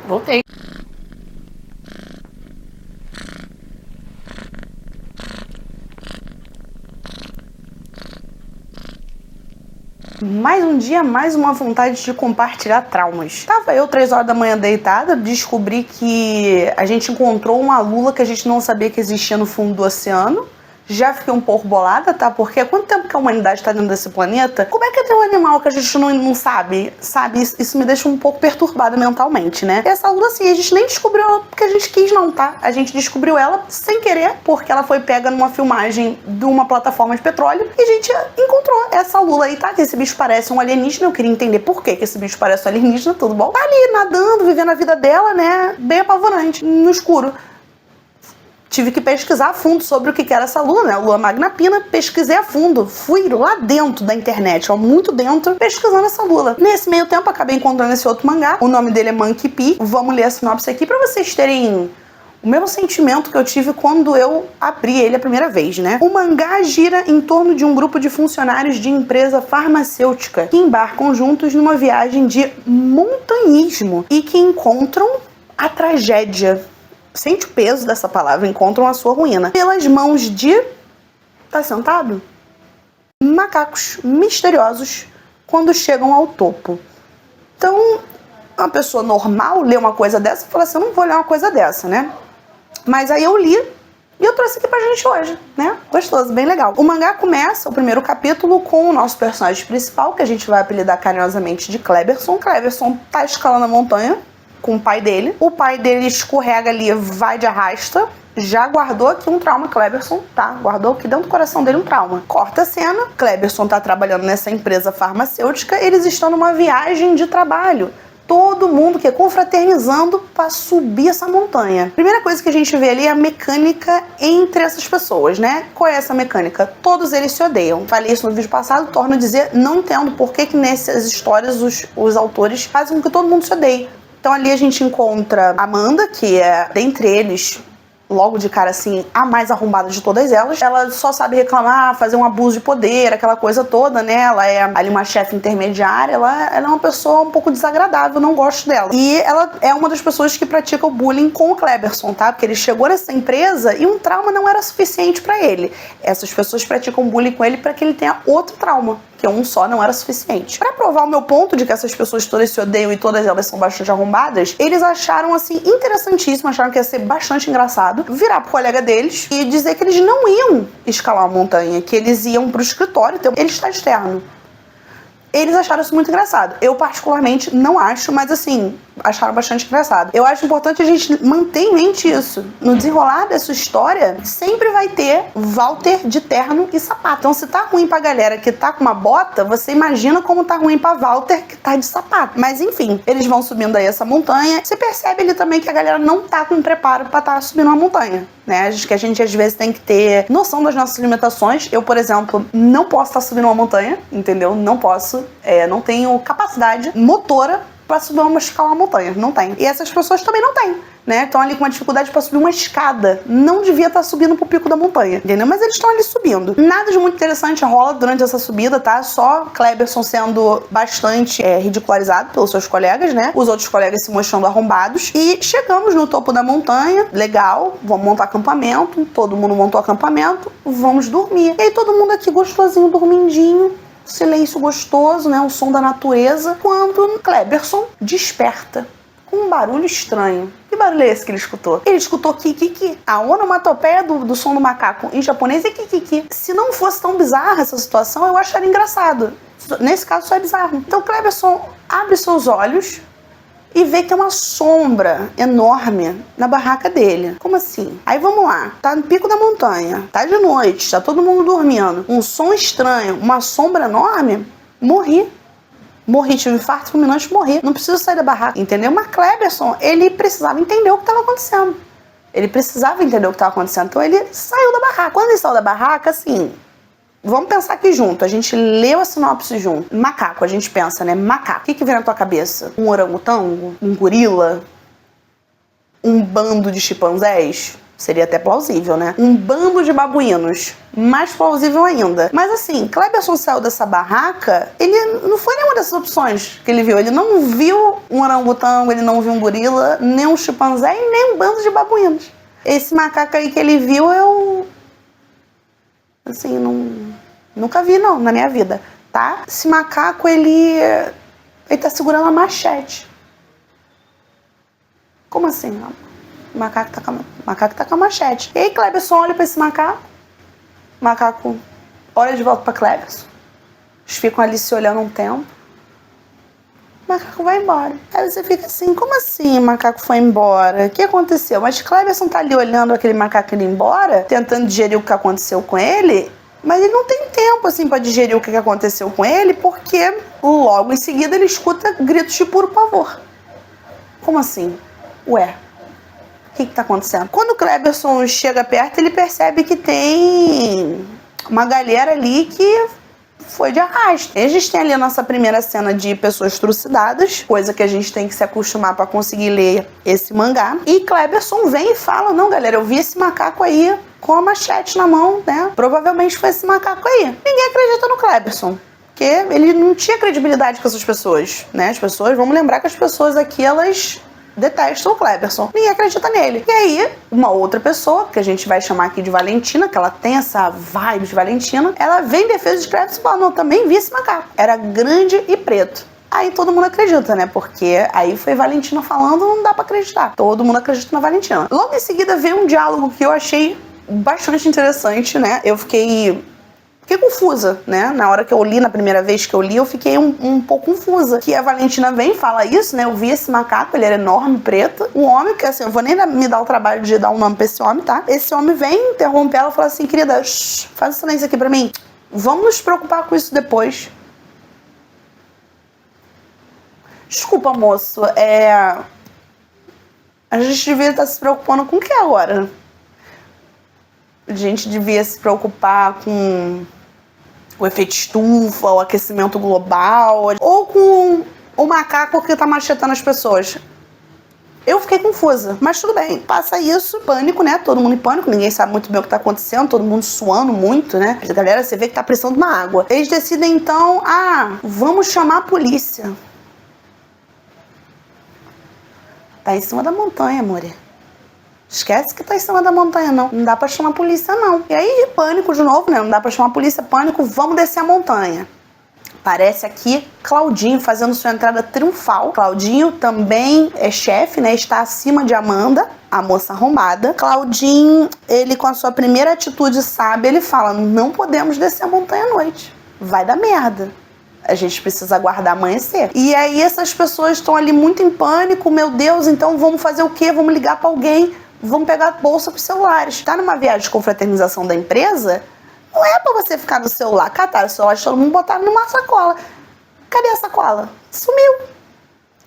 Voltei. Mais um dia, mais uma vontade de compartilhar traumas. Tava eu 3 horas da manhã deitada, descobri que a gente encontrou uma lula que a gente não sabia que existia no fundo do oceano. Já fiquei um pouco bolada, tá? Porque há quanto tempo que a humanidade tá dentro desse planeta? Como é que tem um animal que a gente não sabe? Sabe? Isso me deixa um pouco perturbada mentalmente, né? E essa lula, assim, a gente nem descobriu ela porque a gente quis, não, tá? A gente descobriu ela sem querer, porque ela foi pega numa filmagem de uma plataforma de petróleo e a gente encontrou essa lula aí, tá? Que esse bicho parece um alienígena. Eu queria entender por que esse bicho parece um alienígena, tudo bom? Tá ali nadando, vivendo a vida dela, né? Bem apavorante, no escuro. Tive que pesquisar a fundo sobre o que era essa lula, né? Lua Magnapina. Pesquisei a fundo. Fui lá dentro da internet, ó, muito dentro, pesquisando essa lula. Nesse meio tempo, acabei encontrando esse outro mangá. O nome dele é Monkey P. Vamos ler a sinopse aqui pra vocês terem o mesmo sentimento que eu tive quando eu abri ele a primeira vez, né? O mangá gira em torno de um grupo de funcionários de empresa farmacêutica que embarcam juntos numa viagem de montanhismo e que encontram a tragédia. Sente o peso dessa palavra, encontram a sua ruína pelas mãos de... Tá sentado? Macacos misteriosos quando chegam ao topo. Então, uma pessoa normal lê uma coisa dessa e fala assim, eu não vou ler uma coisa dessa, né? Mas aí eu li e eu trouxe aqui pra gente hoje, né? Gostoso, bem legal. O mangá começa, o primeiro capítulo, com o nosso personagem principal, que a gente vai apelidar carinhosamente de Kleberson. Kleberson tá escalando a montanha com o pai dele. O pai dele escorrega ali, vai de arrasta. Já guardou aqui um trauma, Kleberson, tá? Guardou aqui dentro do coração dele um trauma. Corta a cena, Kleberson tá trabalhando nessa empresa farmacêutica, eles estão numa viagem de trabalho. Todo mundo que é confraternizando para subir essa montanha. Primeira coisa que a gente vê ali é a mecânica entre essas pessoas, né? Qual é essa mecânica? Todos eles se odeiam. Falei isso no vídeo passado, torno a dizer, não entendo por que nessas histórias os autores fazem com que todo mundo se odeie. Então ali a gente encontra Amanda, que é, dentre eles, logo de cara assim, a mais arrombada de todas elas. Ela só sabe reclamar, fazer um abuso de poder, aquela coisa toda, né? Ela é ali uma chefe intermediária, ela é uma pessoa um pouco desagradável, não gosto dela. E ela é uma das pessoas que pratica o bullying com o Kleberson, tá? Porque ele chegou nessa empresa e um trauma não era suficiente pra ele. Essas pessoas praticam bullying com ele para que ele tenha outro trauma, que um só não era suficiente. Pra provar o meu ponto de que essas pessoas todas se odeiam e todas elas são bastante arrombadas, eles acharam, assim, interessantíssimo, acharam que ia ser bastante engraçado, virar pro colega deles e dizer que eles não iam escalar uma montanha, que eles iam pro escritório, então ele está externo. Eles acharam isso muito engraçado. Eu, particularmente, não acho, mas assim, acharam bastante engraçado. Eu acho importante a gente manter em mente isso. No desenrolar dessa história, sempre vai ter Walter de terno e sapato. Então, se tá ruim pra galera que tá com uma bota, você imagina como tá ruim pra Walter que tá de sapato. Mas, enfim, eles vão subindo aí essa montanha. Você percebe ali também que a galera não tá com preparo pra tá subindo uma montanha, né? Acho que a gente, às vezes, tem que ter noção das nossas limitações. Eu, por exemplo, não posso estar subindo uma montanha, entendeu? Não posso. Não tenho capacidade motora pra subir escalar uma montanha. Não tem. E essas pessoas também não têm, né? Estão ali com uma dificuldade pra subir uma escada. Não devia estar subindo pro pico da montanha, entendeu? Mas eles estão ali subindo. Nada de muito interessante rola durante essa subida, tá? Só Kleberson sendo bastante ridicularizado pelos seus colegas, né? Os outros colegas se mostrando arrombados. E chegamos no topo da montanha. Legal. Vamos montar acampamento. Todo mundo montou acampamento. Vamos dormir. E aí todo mundo aqui gostosinho, dormindinho. Silêncio gostoso, né? O som da natureza. Quando Kleberson desperta com um barulho estranho. Que barulho é esse que ele escutou? Ele escutou kikiki. A onomatopeia do som do macaco em japonês é kikiki. Se não fosse tão bizarra essa situação, eu acharia engraçado. Nesse caso, só é bizarro. Então, Kleberson abre seus olhos e vê que tem uma sombra enorme na barraca dele. Como assim? Aí vamos lá. Tá no pico da montanha. Tá de noite. Tá todo mundo dormindo. Um som estranho. Uma sombra enorme. Morri. Tive um infarto fulminante, morri. Não preciso sair da barraca, entendeu? Mas Kleberson, ele precisava entender o que estava acontecendo. Então ele saiu da barraca. Quando ele saiu da barraca, assim... Vamos pensar aqui junto. A gente leu a sinopse junto. Macaco, a gente pensa, né? Macaco. O que vem na tua cabeça? Um orangotango? Um gorila? Um bando de chimpanzés? Seria até plausível, né? Um bando de babuínos. Mais plausível ainda. Mas assim, Kleberson saiu dessa barraca, ele não foi nenhuma dessas opções que ele viu. Ele não viu um orangotango, ele não viu um gorila, nem um chimpanzé e nem um bando de babuínos. Esse macaco aí que ele viu, eu... assim, nunca vi não, na minha vida, tá? Esse macaco, ele tá segurando uma machete. Como assim? O macaco tá com a machete. E aí, Kleberson olha pra esse macaco. O macaco olha de volta pra Kleberson. Eles ficam ali se olhando um tempo. O macaco vai embora. Aí você fica assim, como assim o macaco foi embora? O que aconteceu? Mas Kleberson tá ali olhando aquele macaco indo embora, tentando digerir o que aconteceu com ele, mas ele não tem tempo, assim, pra digerir o que aconteceu com ele, porque logo em seguida ele escuta gritos de puro pavor. Como assim? Ué, o que tá acontecendo? Quando o Kleberson chega perto, ele percebe que tem uma galera ali que foi de arrasto. A gente tem ali a nossa primeira cena de pessoas trucidadas, coisa que a gente tem que se acostumar pra conseguir ler esse mangá. E Kleberson vem e fala, não, galera, eu vi esse macaco aí com a machete na mão, né? Provavelmente foi esse macaco aí. Ninguém acredita no Kleberson, porque ele não tinha credibilidade com essas pessoas, né? As pessoas, vamos lembrar que as pessoas aqui, elas detestam o Kleberson. Ninguém acredita nele. E aí, uma outra pessoa, que a gente vai chamar aqui de Valentina, que ela tem essa vibe de Valentina, ela vem em defesa de Kleberson e fala, não, também vi esse macaco. Era grande e preto. Aí todo mundo acredita, né? Porque aí foi Valentina falando, não dá pra acreditar. Todo mundo acredita na Valentina. Logo em seguida veio um diálogo que eu achei bastante interessante, né? Eu fiquei confusa, né? Na hora que eu li, na primeira vez que eu li, eu fiquei um pouco confusa. Que a Valentina vem e fala isso, né? Eu vi esse macaco, ele era enorme, preto. Um homem, que assim, eu vou nem me dar o trabalho de dar um nome pra esse homem, tá? Esse homem vem, interrompe ela e fala assim, querida, faz um silêncio aqui pra mim. Vamos nos preocupar com isso depois. Desculpa, moço, a gente devia estar se preocupando com o que agora? A gente devia se preocupar com o efeito estufa, o aquecimento global, ou com o macaco que tá machetando as pessoas. Eu fiquei confusa, mas tudo bem. Passa isso, pânico, né? Todo mundo em pânico, ninguém sabe muito bem o que tá acontecendo, todo mundo suando muito, né? A galera, você vê que tá precisando de uma água. Eles decidem então, vamos chamar a polícia. Tá em cima da montanha, amor. Esquece que tá em cima da montanha, não. Não dá pra chamar a polícia, não. E aí, pânico de novo, né? Não dá pra chamar a polícia, pânico, vamos descer a montanha. Parece aqui Claudinho fazendo sua entrada triunfal. Claudinho também é chefe, né? Está acima de Amanda, a moça arrombada. Claudinho, ele com a sua primeira atitude sábia, ele fala, não podemos descer a montanha à noite. Vai dar merda. A gente precisa aguardar amanhecer. E aí essas pessoas estão ali muito em pânico. Meu Deus, então vamos fazer o quê? Vamos ligar pra alguém. Vamos pegar a bolsa pros celulares. Tá numa viagem de confraternização da empresa, não é pra você ficar no celular, catar o celular de todo mundo, botar numa sacola. Cadê a sacola? Sumiu.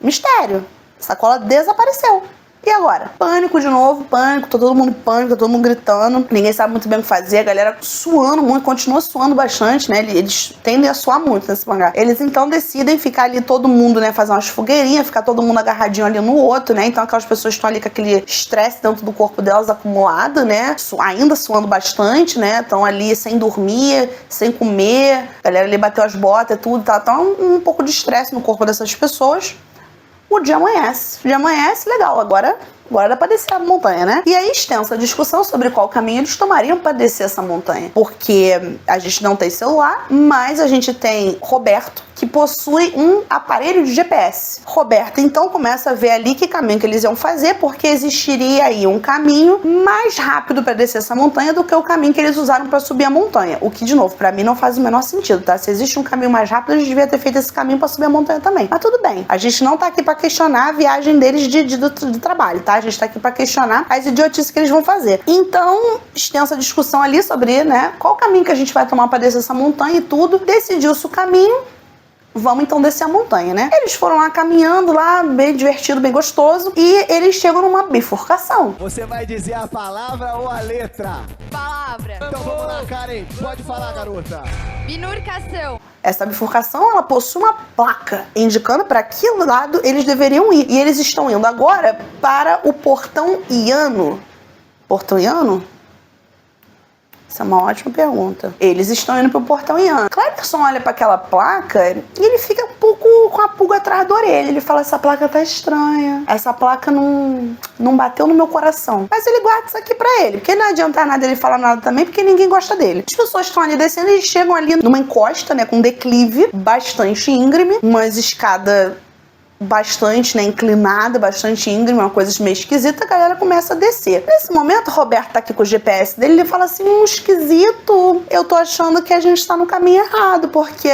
Mistério. A sacola desapareceu. E agora? Pânico de novo, pânico, tá todo mundo em pânico, tá todo mundo gritando, ninguém sabe muito bem o que fazer, a galera suando muito, continua suando bastante, né? Eles tendem a suar muito nesse mangá. Eles então decidem ficar ali todo mundo, né? Fazer umas fogueirinhas, ficar todo mundo agarradinho ali no outro, né? Então aquelas pessoas estão ali com aquele estresse dentro do corpo delas acumulado, né? Ainda suando bastante, né? Estão ali sem dormir, sem comer, a galera ali bateu as botas e tudo, tá um pouco de estresse no corpo dessas pessoas. O dia amanhece. O dia amanhece, legal. Agora dá pra descer a montanha, né? E aí, extensa discussão sobre qual caminho eles tomariam pra descer essa montanha. Porque a gente não tem celular, mas a gente tem Roberto, que possui um aparelho de GPS. Roberto, então, começa a ver ali que caminho que eles iam fazer, porque existiria aí um caminho mais rápido pra descer essa montanha do que o caminho que eles usaram pra subir a montanha. O que, de novo, pra mim não faz o menor sentido, tá? Se existe um caminho mais rápido, a gente devia ter feito esse caminho pra subir a montanha também. Mas tudo bem. A gente não tá aqui pra questionar a viagem deles de trabalho, tá? A gente tá aqui pra questionar as idiotices que eles vão fazer. Então, extensa discussão ali sobre, né, qual caminho que a gente vai tomar pra descer essa montanha e tudo. Decidiu-se o caminho. Vamos então descer a montanha, né? Eles foram lá caminhando lá, bem divertido, bem gostoso, e eles chegam numa bifurcação. Você vai dizer a palavra ou a letra? Palavra. Então vamos lá, Karen. Pode falar, garota. Bifurcação. Essa bifurcação, ela possui uma placa indicando para que lado eles deveriam ir. E eles estão indo agora para o portão Iano. Portão-iano? Essa é uma ótima pergunta. Eles estão indo pro Portão-iano. Cleberson olha para aquela placa e ele fica um pouco com a pulga atrás da orelha. Ele fala, essa placa tá estranha. Essa placa não bateu no meu coração. Mas ele guarda isso aqui pra ele. Porque não adianta nada ele falar nada também, porque ninguém gosta dele. As pessoas estão ali descendo e chegam ali numa encosta, né, com um declive bastante íngreme. Umas escadas bastante, né, inclinada, bastante íngreme, uma coisa meio esquisita, a galera começa a descer. Nesse momento, o Roberto tá aqui com o GPS dele, ele fala assim, esquisito, eu tô achando que a gente tá no caminho errado, porque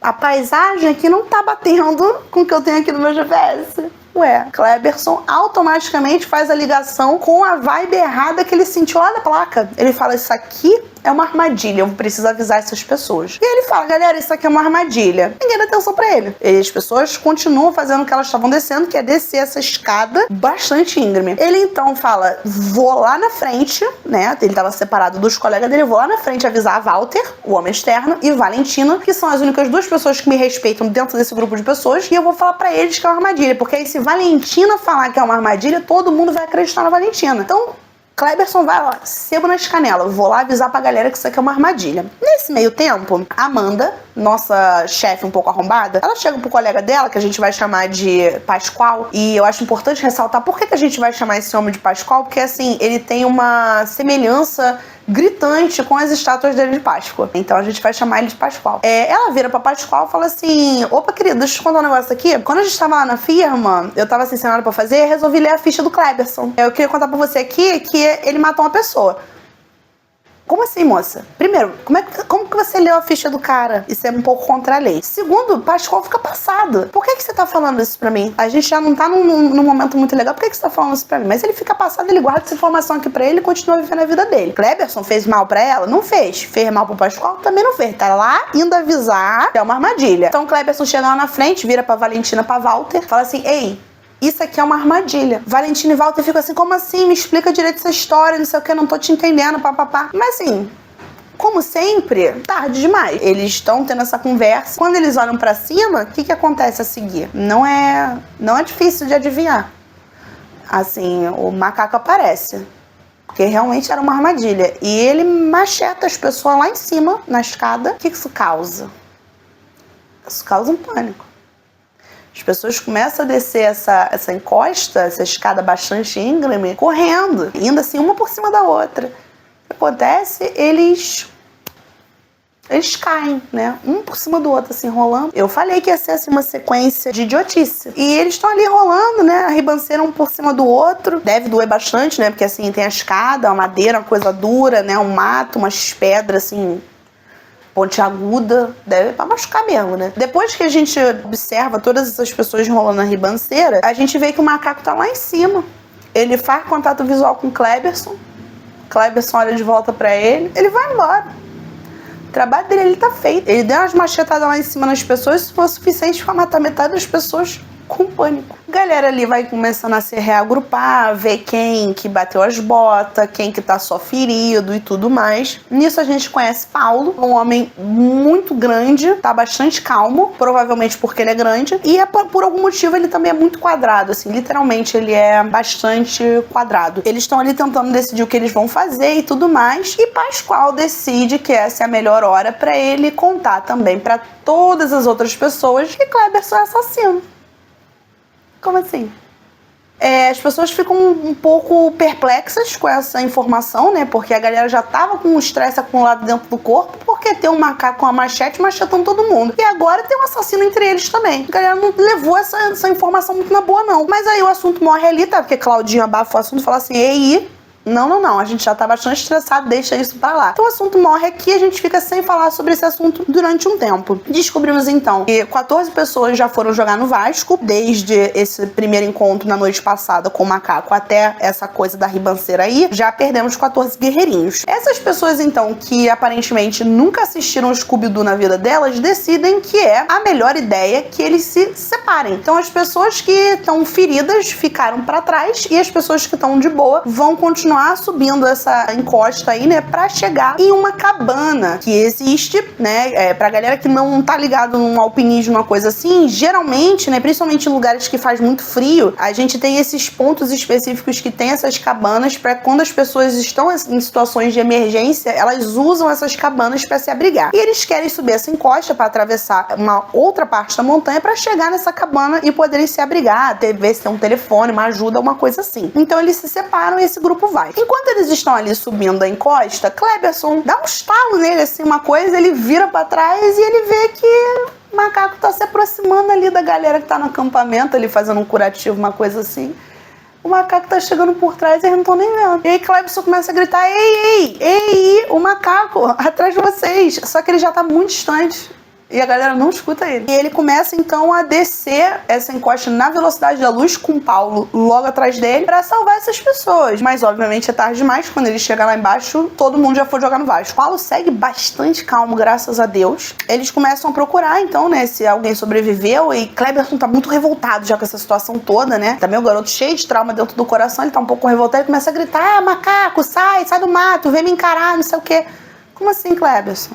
a paisagem aqui não tá batendo com o que eu tenho aqui no meu GPS. Ué, Cleberson automaticamente faz a ligação com a vibe errada que ele sentiu lá da placa. Ele fala, isso aqui é uma armadilha, eu preciso avisar essas pessoas. E ele fala, galera, isso aqui é uma armadilha. Ninguém dá atenção pra ele. E as pessoas continuam fazendo o que elas estavam descendo, que é descer essa escada bastante íngreme. Ele então fala, vou lá na frente, né, ele tava separado dos colegas dele, vou lá na frente avisar a Walter, o homem externo, e Valentina, que são as únicas duas pessoas que me respeitam dentro desse grupo de pessoas, e eu vou falar pra eles que é uma armadilha, porque aí se Valentina falar que é uma armadilha, todo mundo vai acreditar na Valentina. Então, Cleberson vai lá, sebo nas canelas, vou lá avisar pra galera que isso aqui é uma armadilha. Nesse meio tempo, Amanda, nossa chefe um pouco arrombada, ela chega pro colega dela, que a gente vai chamar de Pascoal, e eu acho importante ressaltar por que a gente vai chamar esse homem de Pascoal, porque assim, ele tem uma semelhança gritante com as estátuas dele de Páscoa. Então a gente vai chamar ele de Pascoal. Ela vira pra Pascoal e fala assim, opa querida, deixa eu te contar um negócio aqui. Quando a gente tava lá na firma, eu tava sem nada pra fazer, resolvi ler a ficha do Cleberson. Eu queria contar pra você aqui que ele matou uma pessoa. Como assim, moça? Primeiro, como que você leu a ficha do cara? Isso é um pouco contra a lei. Segundo, Pascoal fica passado. Por que você tá falando isso pra mim? A gente já não tá num momento muito legal. Por que você tá falando isso pra mim? Mas ele fica passado, ele guarda essa informação aqui pra ele e continua vivendo a vida dele. Cleberson fez mal pra ela? Não fez. Fez mal pro Pascoal? Também não fez. Tá lá indo avisar que é uma armadilha. Então Cleberson chega lá na frente, vira pra Valentina, pra Walter, fala assim, ei, isso aqui é uma armadilha. Valentina e Walter ficam assim, como assim? Me explica direito essa história, não sei o que, não tô te entendendo, papapá. Mas assim, como sempre, tarde demais. Eles estão tendo essa conversa. Quando eles olham pra cima, o que acontece a seguir? Não é difícil de adivinhar. Assim, o macaco aparece. Porque realmente era uma armadilha. E ele macheta as pessoas lá em cima, na escada. O que isso causa? Isso causa um pânico. As pessoas começam a descer essa encosta, essa escada bastante íngreme, correndo, indo assim uma por cima da outra. O que acontece? Eles caem, né? Um por cima do outro, assim, rolando. Eu falei que ia ser assim, uma sequência de idiotice. E eles estão ali rolando, né? A ribanceira um por cima do outro. Deve doer bastante, né? Porque assim, tem a escada, a madeira, uma coisa dura, né? Um mato, umas pedras, assim, pontiaguda, deve pra machucar mesmo, né? Depois que a gente observa todas essas pessoas enrolando na ribanceira, a gente vê que o macaco tá lá em cima. Ele faz contato visual com o Cleberson. Cleberson olha de volta pra ele. Ele vai embora. O trabalho dele ele tá feito. Ele deu umas machetadas lá em cima nas pessoas, isso foi o suficiente pra matar metade das pessoas com pânico. A galera ali vai começando a se reagrupar, ver quem que bateu as botas, quem que tá só ferido e tudo mais. Nisso a gente conhece Paulo, um homem muito grande, tá bastante calmo, provavelmente porque ele é grande, e por algum motivo ele também é muito quadrado, assim, literalmente ele é bastante quadrado. Eles estão ali tentando decidir o que eles vão fazer e tudo mais, e Pascoal decide que essa é a melhor hora pra ele contar também pra todas as outras pessoas que Cleberson é assassino. Como assim? As pessoas ficam um pouco perplexas com essa informação, né? Porque a galera já tava com um estresse acumulado dentro do corpo, porque tem um macaco com uma machete machetando todo mundo. E agora tem um assassino entre eles também. A galera não levou essa informação muito na boa, não. Mas aí o assunto morre ali, tá? Porque Claudinho abafa o assunto e fala assim, ei, não, a gente já tá bastante estressado, deixa isso pra lá. Então o assunto morre aqui e a gente fica sem falar sobre esse assunto durante um tempo. Descobrimos então que 14 pessoas já foram jogar no Vasco, desde esse primeiro encontro na noite passada com o macaco até essa coisa da ribanceira aí, já perdemos 14 guerreirinhos. Essas pessoas então, que aparentemente nunca assistiram o Scooby-Doo na vida delas, decidem que é a melhor ideia que eles se separem. Então as pessoas que estão feridas ficaram pra trás e as pessoas que estão de boa vão continuar continuar subindo essa encosta aí, né, pra chegar em uma cabana que existe, né, pra galera que não tá ligado num alpinismo, uma coisa assim, geralmente, né, principalmente em lugares que faz muito frio, a gente tem esses pontos específicos que tem essas cabanas pra quando as pessoas estão em situações de emergência, elas usam essas cabanas pra se abrigar. E eles querem subir essa encosta pra atravessar uma outra parte da montanha pra chegar nessa cabana e poderem se abrigar, ver se tem um telefone, uma ajuda, uma coisa assim. Então eles se separam e esse grupo vai. Enquanto eles estão ali subindo a encosta, Kleberson dá um estalo nele, assim, uma coisa, ele vira pra trás e ele vê que o macaco tá se aproximando ali da galera que tá no acampamento, ali fazendo um curativo, uma coisa assim. O macaco tá chegando por trás e eles não estão nem vendo. E aí Kleberson começa a gritar: ei, o macaco atrás de vocês. Só que ele já tá muito distante. E a galera não escuta ele. E ele começa então a descer essa encosta na velocidade da luz, com o Paulo logo atrás dele, pra salvar essas pessoas. Mas obviamente é tarde demais. Quando ele chega lá embaixo, todo mundo já foi jogar no Vasco. Paulo segue bastante calmo, graças a Deus. Eles começam a procurar então, né, se alguém sobreviveu. E Kleberson tá muito revoltado já com essa situação toda, né? Também o garoto cheio de trauma dentro do coração, ele tá um pouco revoltado e começa a gritar: ah, macaco, sai do mato, vem me encarar, não sei o quê. Como assim, Kleberson?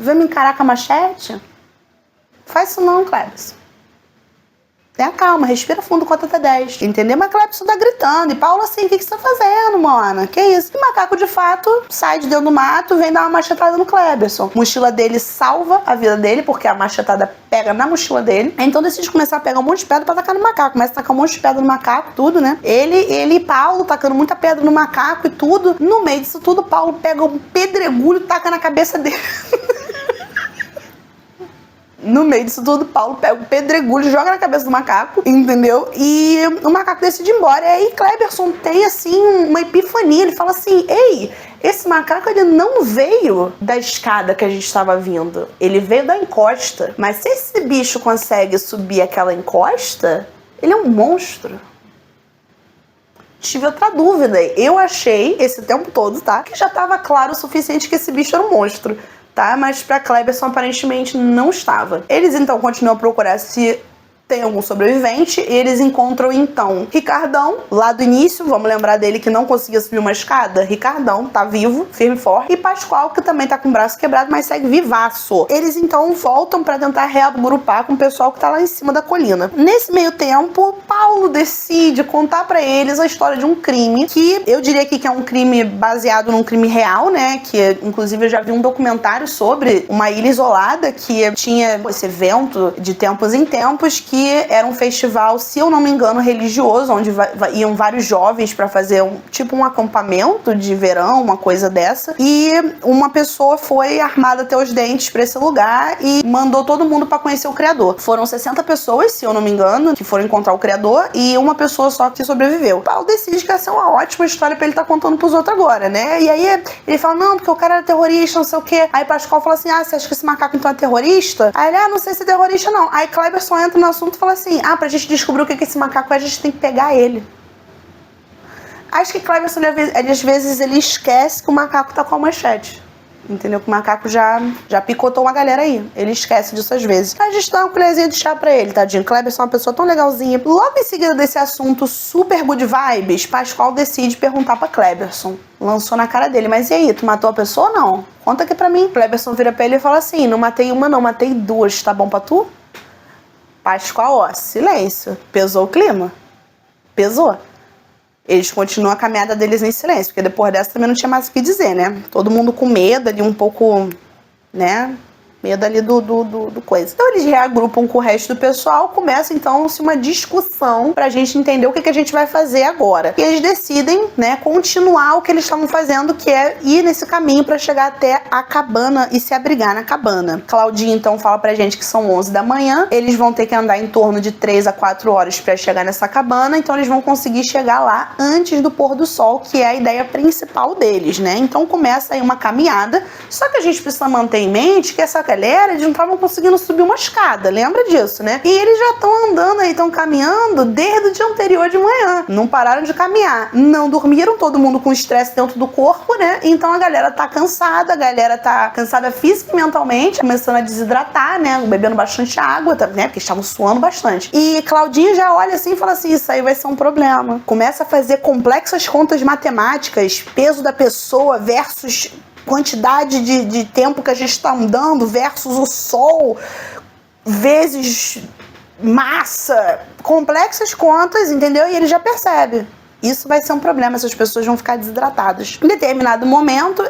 Vem me encarar com a machete? Faz isso não, Kleberson. Tenha calma, respira fundo, conta até 10. Entendeu? Mas Kleberson tá gritando. E Paulo assim: o que você tá fazendo, mona? Que isso? E o macaco, de fato, sai de dentro do mato, vem dar uma machetada no Kleberson. A mochila dele salva a vida dele, porque a machetada pega na mochila dele. Então decide começar a pegar um monte de pedra pra tacar no macaco. Começa a tacar um monte de pedra no macaco, tudo, né? Ele e Paulo tacando muita pedra no macaco e tudo. No meio disso tudo, Paulo pega um pedregulho e taca na cabeça dele. No meio disso tudo, Paulo pega o pedregulho e joga na cabeça do macaco, entendeu? E o macaco decide ir embora. E aí Kleberson tem, assim, uma epifania. Ele fala assim: ei, esse macaco, ele não veio da escada que a gente estava vindo. Ele veio da encosta. Mas se esse bicho consegue subir aquela encosta, ele é um monstro. Tive outra dúvida. Eu achei, esse tempo todo, tá, que já estava claro o suficiente que esse bicho era um monstro. Tá? Mas para Kleberson aparentemente não estava. Eles então continuam a procurar se tem algum sobrevivente, e eles encontram então Ricardão, lá do início, vamos lembrar dele que não conseguia subir uma escada. Ricardão tá vivo, firme e forte, e Pascoal, que também tá com o braço quebrado, mas segue vivaço. Eles então voltam para tentar reagrupar com o pessoal que tá lá em cima da colina. Nesse meio tempo, Paulo decide contar para eles a história de um crime, que eu diria aqui que é um crime baseado num crime real, né, que inclusive eu já vi um documentário sobre uma ilha isolada que tinha esse evento de tempos em tempos, que era um festival, se eu não me engano, religioso, onde iam vários jovens para fazer um acampamento de verão, uma coisa dessa, e uma pessoa foi armada até os dentes para esse lugar e mandou todo mundo para conhecer o criador. Foram 60 pessoas, se eu não me engano, que foram encontrar o criador, e uma pessoa só que sobreviveu. O Paulo decide que essa é uma ótima história para ele estar contando pros outros agora, né? E aí ele fala: não, porque o cara era terrorista, não sei o quê. Aí Pascoal fala assim: ah, você acha que esse macaco então é terrorista? Aí ele: ah, não sei se é terrorista não. Aí Kleberson entra no assunto e fala assim: ah, pra gente descobrir o que esse macaco é, a gente tem que pegar ele. Acho que Kleberson, às vezes, ele esquece que o macaco tá com a machete. Entendeu? Que o macaco já picotou uma galera aí. Ele esquece disso às vezes. A gente dá uma colherzinha de chá pra ele, tadinho. Kleberson é uma pessoa tão legalzinha. Logo em seguida desse assunto super good vibes, Pascoal decide perguntar pra Kleberson. Lançou na cara dele: mas e aí, tu matou a pessoa ou não? Conta aqui pra mim. Kleberson vira pra ele e fala assim: não matei uma não, matei duas. Tá bom pra tu? Pascoal, ó, silêncio. Pesou o clima? Pesou. Eles continuam a caminhada deles em silêncio, porque depois dessa também não tinha mais o que dizer, né? Todo mundo com medo ali, um pouco, né? Medo ali do coisa. Então eles reagrupam com o resto do pessoal, começa então uma discussão pra gente entender o que a gente vai fazer agora. E eles decidem, né, continuar o que eles estavam fazendo, que é ir nesse caminho pra chegar até a cabana e se abrigar na cabana. Claudinha então fala pra gente que são 11 da manhã, eles vão ter que andar em torno de 3 a 4 horas pra chegar nessa cabana, então eles vão conseguir chegar lá antes do pôr do sol, que é a ideia principal deles, né? Então começa aí uma caminhada, só que a gente precisa manter em mente que essa galera, eles não estavam conseguindo subir uma escada, lembra disso, né? E eles já estão andando aí, estão caminhando desde o dia anterior de manhã. Não pararam de caminhar. Não dormiram, todo mundo com estresse dentro do corpo, né? Então a galera tá cansada, a galera tá cansada física e mentalmente, começando a desidratar, né? Bebendo bastante água, né? Porque estavam suando bastante. E Claudinho já olha assim e fala assim, isso aí vai ser um problema. Começa a fazer complexas contas matemáticas, peso da pessoa versus quantidade de tempo que a gente está andando versus o sol, vezes massa, complexas contas, entendeu? E ele já percebe. Isso vai ser um problema, essas pessoas vão ficar desidratadas. Em determinado momento,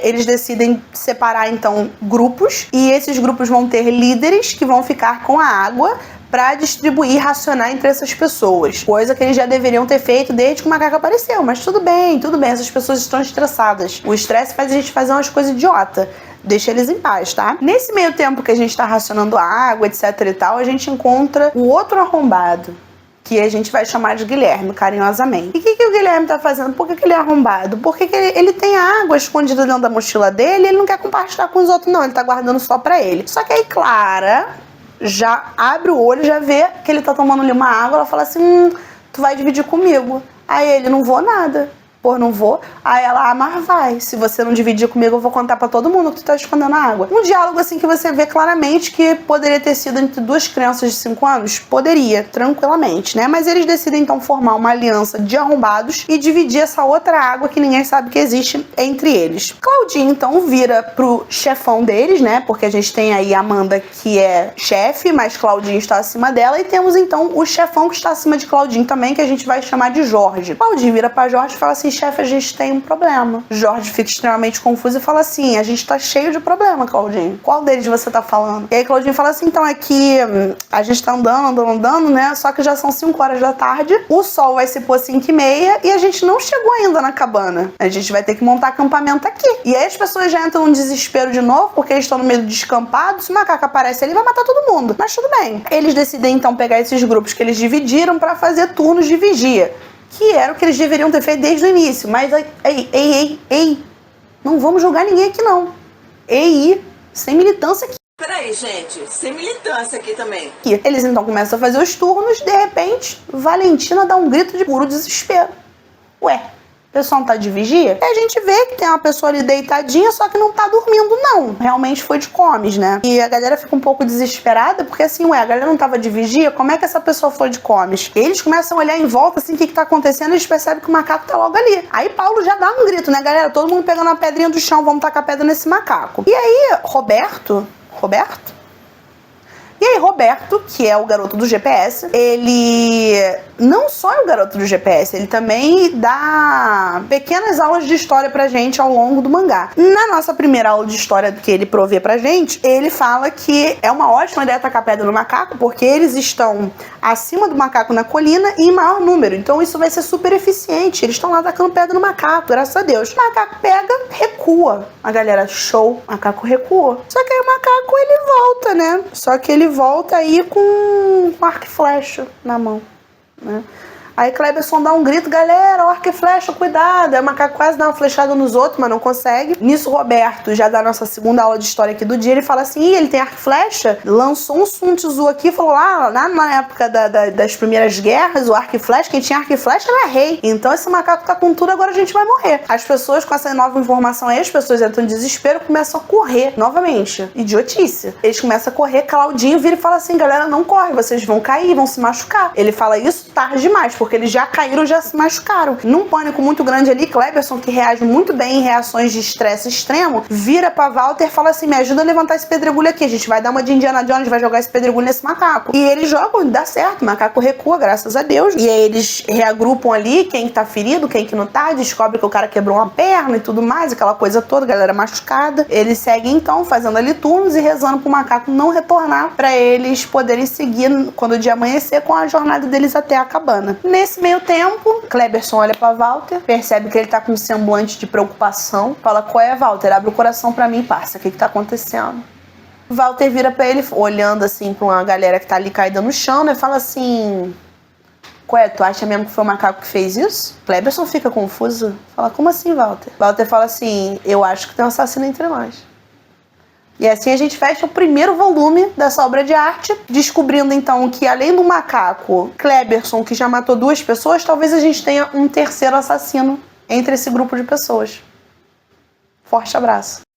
eles decidem separar, então, grupos, e esses grupos vão ter líderes que vão ficar com a água para distribuir e racionar entre essas pessoas. Coisa que eles já deveriam ter feito desde que o macaco apareceu. Mas tudo bem, essas pessoas estão estressadas. O estresse faz a gente fazer umas coisas idiota. Deixa eles em paz, tá? Nesse meio tempo que a gente tá racionando a água, etc e tal, a gente encontra o outro arrombado, que a gente vai chamar de Guilherme, carinhosamente. E o que o Guilherme tá fazendo? Por que ele é arrombado? Porque ele tem a água escondida dentro da mochila dele e ele não quer compartilhar com os outros, não. Ele tá guardando só pra ele. Só que aí, Clara já abre o olho, já vê que ele tá tomando ali uma água, ela fala assim, tu vai dividir comigo. Aí ele, não vou nada. Pô, não vou. Aí ela, mas vai. Se você não dividir comigo, eu vou contar pra todo mundo que tu tá escondendo a água. Um diálogo assim que você vê claramente que poderia ter sido entre duas crianças de 5 anos. Poderia, tranquilamente, né? Mas eles decidem então formar uma aliança de arrombados e dividir essa outra água que ninguém sabe que existe entre eles. Claudinho então vira pro chefão deles, né? Porque a gente tem aí a Amanda que é chefe, mas Claudinho está acima dela. E temos então o chefão que está acima de Claudinho também, que a gente vai chamar de Jorge. Claudinho vira pra Jorge e fala assim, chefe, a gente tem um problema. Jorge fica extremamente confuso e fala assim, a gente tá cheio de problema, Claudinho. Qual deles você tá falando? E aí Claudinho fala assim, então é que a gente tá andando, né? Só que já são 5 horas da tarde, o sol vai se pôr 5h30 e a gente não chegou ainda na cabana. A gente vai ter que montar acampamento aqui. E aí as pessoas já entram num desespero de novo, porque eles estão no meio do descampado, se o macaco aparece ali, vai matar todo mundo. Mas tudo bem. Eles decidem então pegar esses grupos que eles dividiram pra fazer turnos de vigia. Que era o que eles deveriam ter feito desde o início. Mas, ei, não vamos julgar ninguém aqui, não. Sem militância aqui. Peraí, gente, sem militância aqui também. Eles então começam a fazer os turnos, de repente, Valentina dá um grito de puro desespero. Ué, o pessoal não tá de vigia? E a gente vê que tem uma pessoa ali deitadinha, só que não tá dormindo, não. Realmente foi de comes, né? E a galera fica um pouco desesperada, porque assim, a galera não tava de vigia, como é que essa pessoa foi de comes? E eles começam a olhar em volta, assim, o que tá acontecendo, e eles percebem que o macaco tá logo ali. Aí Paulo já dá um grito, né, galera? Todo mundo pegando a pedrinha do chão, vamos tacar pedra nesse macaco. E aí, Roberto? E aí, Roberto, que é o garoto do GPS, ele não só é o garoto do GPS, ele também dá pequenas aulas de história pra gente ao longo do mangá. Na nossa primeira aula de história que ele provê pra gente, ele fala que é uma ótima ideia tacar pedra no macaco, porque eles estão acima do macaco na colina e em maior número. Então isso vai ser super eficiente. Eles estão lá tacando pedra no macaco, graças a Deus. O macaco pega, recua. A galera, show, o macaco recuou. Só que aí o macaco, ele volta, né? Só que ele volta aí com arco e flecha na mão, né? Aí Kleberson dá um grito, galera, arco e flecha, cuidado. Aí o macaco quase dá uma flechada nos outros, mas não consegue. Nisso, Roberto, já dá nossa segunda aula de história aqui do dia, ele fala assim, ele tem arco e flecha? Lançou um Sun Tzu aqui, falou lá na época das primeiras guerras, o arco e flecha, quem tinha arco e flecha era rei. Então esse macaco tá com tudo, agora a gente vai morrer. As pessoas, com essa nova informação aí, as pessoas entram em desespero, começam a correr, novamente. Idiotice. Eles começam a correr, Claudinho vira e fala assim, galera, não corre, vocês vão cair, vão se machucar. Ele fala isso tarde demais, porque eles já caíram, já se machucaram. Num pânico muito grande ali, Kleberson, que reage muito bem em reações de estresse extremo, vira pra Walter e fala assim, me ajuda a levantar esse pedregulho aqui, a gente vai dar uma de Indiana Jones, vai jogar esse pedregulho nesse macaco. E eles jogam, dá certo, o macaco recua, graças a Deus. E aí eles reagrupam ali, quem tá ferido, quem que não tá, descobre que o cara quebrou uma perna e tudo mais, aquela coisa toda, galera machucada. Eles seguem então, fazendo ali turnos e rezando pro macaco não retornar, pra eles poderem seguir, quando o dia amanhecer, com a jornada deles até a cabana. Nesse meio tempo, Kleberson olha pra Walter, percebe que ele tá com um semblante de preocupação, fala, qual é, Walter? Abre o coração pra mim, parça, o que tá acontecendo? Walter vira pra ele, olhando assim pra uma galera que tá ali caída no chão, né, fala assim, qual é, tu acha mesmo que foi o macaco que fez isso? Kleberson fica confuso, fala, como assim, Walter? Walter fala assim, eu acho que tem um assassino entre nós. E assim a gente fecha o primeiro volume dessa obra de arte, descobrindo então que além do macaco Kleberson, que já matou 2 pessoas, talvez a gente tenha um terceiro assassino entre esse grupo de pessoas. Forte abraço.